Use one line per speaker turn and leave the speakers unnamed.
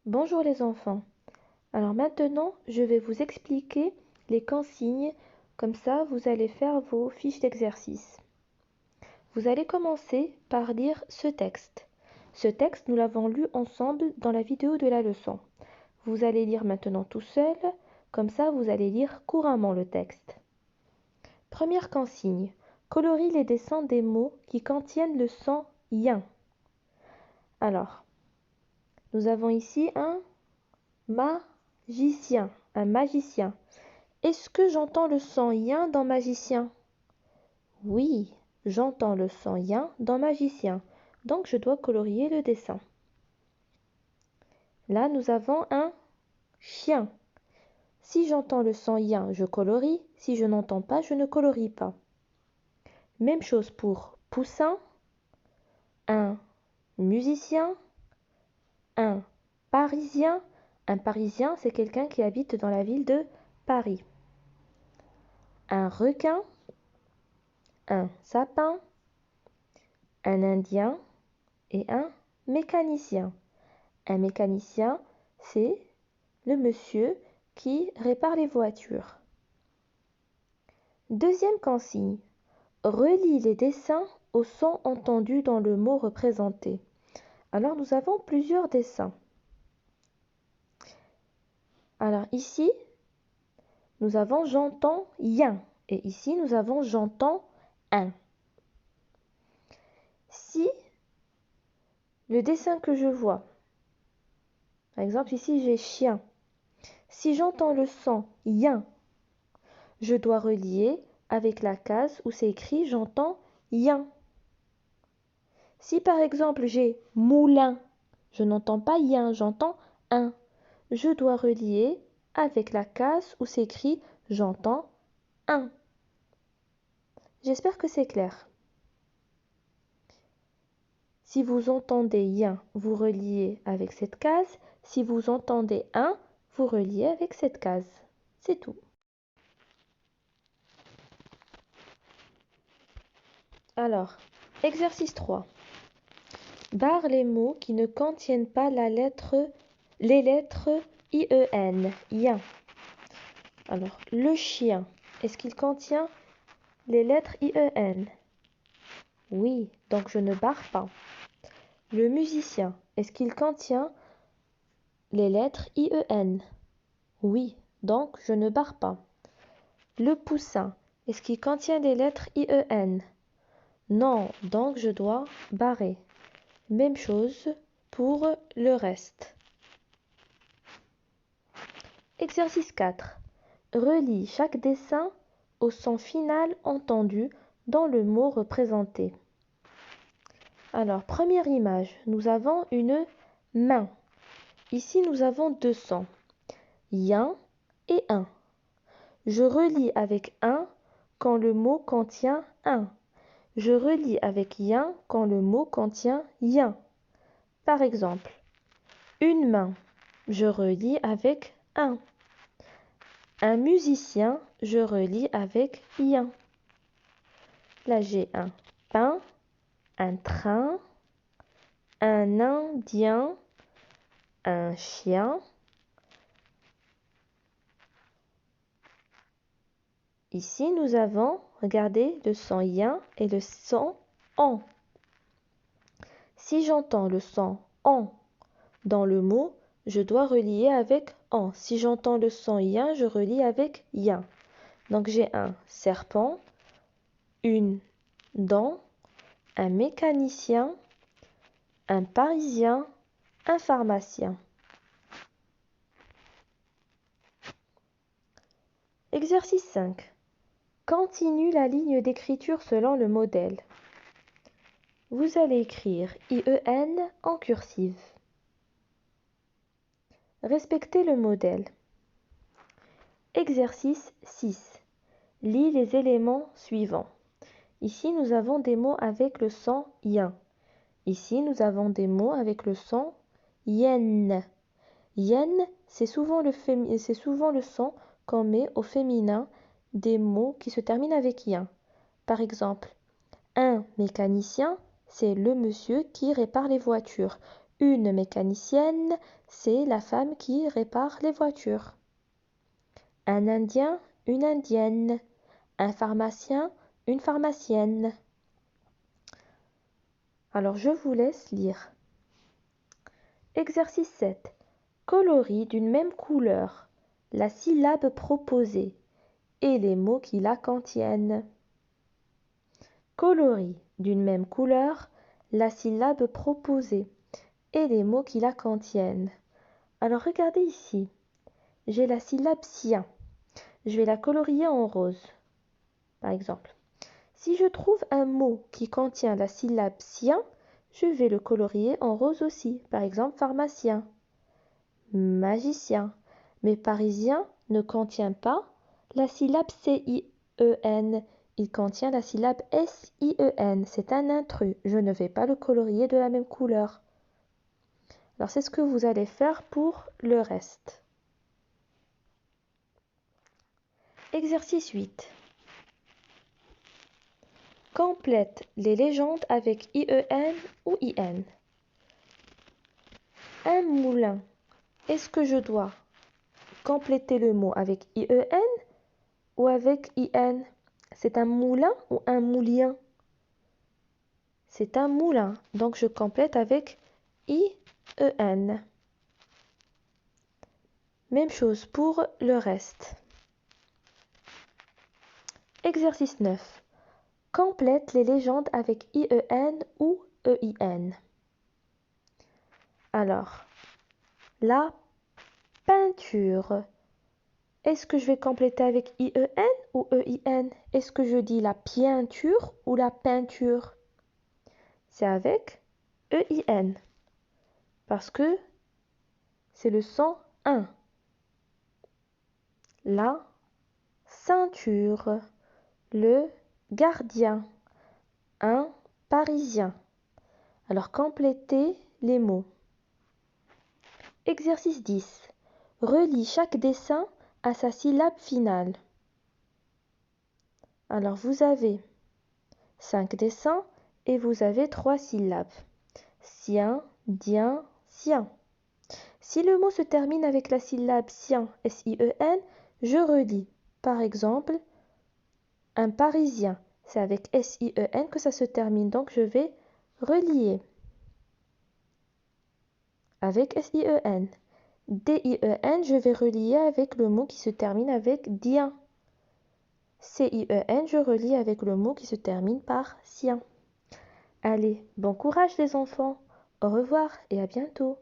Bonjour les enfants. Alors maintenant, je vais vous expliquer les consignes, comme ça vous allez faire vos fiches d'exercice. Vous allez commencer par lire ce texte. Ce texte, nous l'avons lu ensemble dans la vidéo de la leçon. Vous allez lire maintenant tout seul, comme ça vous allez lire couramment le texte. Première consigne, colorie les dessins des mots qui contiennent le son yin. Alors, nous avons ici un magicien, un magicien. Est-ce que j'entends le son yin dans magicien? Oui, j'entends le son yin dans magicien. Donc je dois colorier le dessin. Là, nous avons un chien. Si j'entends le son yin, je colorie. Si je n'entends pas, je ne colorie pas. Même chose pour poussin, un musicien, un parisien. Un parisien, c'est quelqu'un qui habite dans la ville de Paris. Un requin, un sapin, un indien et un mécanicien. Un mécanicien, c'est le monsieur qui répare les voitures. Deuxième consigne, relie les dessins au son entendu dans le mot représenté. Alors nous avons plusieurs dessins. Alors ici, nous avons j'entends yin et ici nous avons j'entends un. Si le dessin que je vois, par exemple ici j'ai chien, si j'entends le son yin, je dois relier avec la case où c'est écrit j'entends yin. Si par exemple j'ai moulin, je n'entends pas yin, j'entends un. Je dois relier avec la case où c'est écrit j'entends un. J'espère que c'est clair. Si vous entendez yin, vous reliez avec cette case. Si vous entendez un, vous reliez avec cette case. C'est tout. Alors, exercice 3. Barre les mots qui ne contiennent pas les lettres IEN, yin. Alors, le chien, est-ce qu'il contient les lettres IEN? Oui, donc je ne barre pas. Le musicien, est-ce qu'il contient les lettres IEN? Oui, donc je ne barre pas. Le poussin, est-ce qu'il contient les lettres IEN? Non, donc je dois barrer. Même chose pour le reste. Exercice 4. Relie chaque dessin au son final entendu dans le mot représenté. Alors, première image, nous avons une main. Ici, nous avons deux sons, yin et un. Je relie avec un quand le mot contient un. Je relie avec yin quand le mot contient yin. Par exemple, une main, je relie avec un. Un musicien, je relie avec yin. Là, j'ai un pain, un train, un indien, un chien. Ici, nous avons, regardez, le son yin et le son en. Si j'entends le son en dans le mot, je dois relier avec en. Si j'entends le son yin, je relie avec yin. Donc j'ai un serpent, une dent, un mécanicien, un parisien, un pharmacien. Exercice 5. Continue la ligne d'écriture selon le modèle. Vous allez écrire IEN en cursive. Respectez le modèle. Exercice 6. Lis les éléments suivants. Ici, nous avons des mots avec le son yin. Ici, nous avons des mots avec le son yen. Yen, c'est souvent le son qu'on met au féminin des mots qui se terminent avec yin. Par exemple, un mécanicien, c'est le monsieur qui répare les voitures. Une mécanicienne, c'est la femme qui répare les voitures. Un Indien, une Indienne. Un pharmacien, une pharmacienne. Alors je vous laisse lire. Exercice 7. Colorie d'une même couleur la syllabe proposée et les mots qui la contiennent. Colorie d'une même couleur la syllabe proposée et les mots qui la contiennent. Alors regardez ici. J'ai la syllabe sien. Je vais la colorier en rose, par exemple. Si je trouve un mot qui contient la syllabe sien, je vais le colorier en rose aussi. Par exemple, pharmacien, magicien. Mais parisien ne contient pas la syllabe C-I-E-N. Il contient la syllabe S-I-E-N. C'est un intrus. Je ne vais pas le colorier de la même couleur. Alors, c'est ce que vous allez faire pour le reste. Exercice 8. Complète les légendes avec IEN ou IN. Un moulin. Est-ce que je dois compléter le mot avec IEN ou avec IN? C'est un moulin ou un moulin? C'est un moulin, donc je complète avec IEN. Même chose pour le reste. Exercice 9. Complète les légendes avec IEN ou EIN. Alors, la peinture. Est-ce que je vais compléter avec IEN ou EIN? Est-ce que je dis la peinture ou la peinture? C'est avec EIN. Parce que c'est le son 1. La ceinture. Le gardien. Un parisien. Alors complétez les mots. Exercice 10. Relie chaque dessin à sa syllabe finale. Alors vous avez 5 dessins et vous avez 3 syllabes. Sien, dien, sien. Si le mot se termine avec la syllabe sien, S-I-E-N, je relis. Par exemple, un parisien. C'est avec S-I-E-N que ça se termine. Donc je vais relier avec S-I-E-N. D-I-E-N, je vais relier avec le mot qui se termine avec dien. C-I-E-N, je relie avec le mot qui se termine par sien. Allez, bon courage les enfants. Au revoir et à bientôt.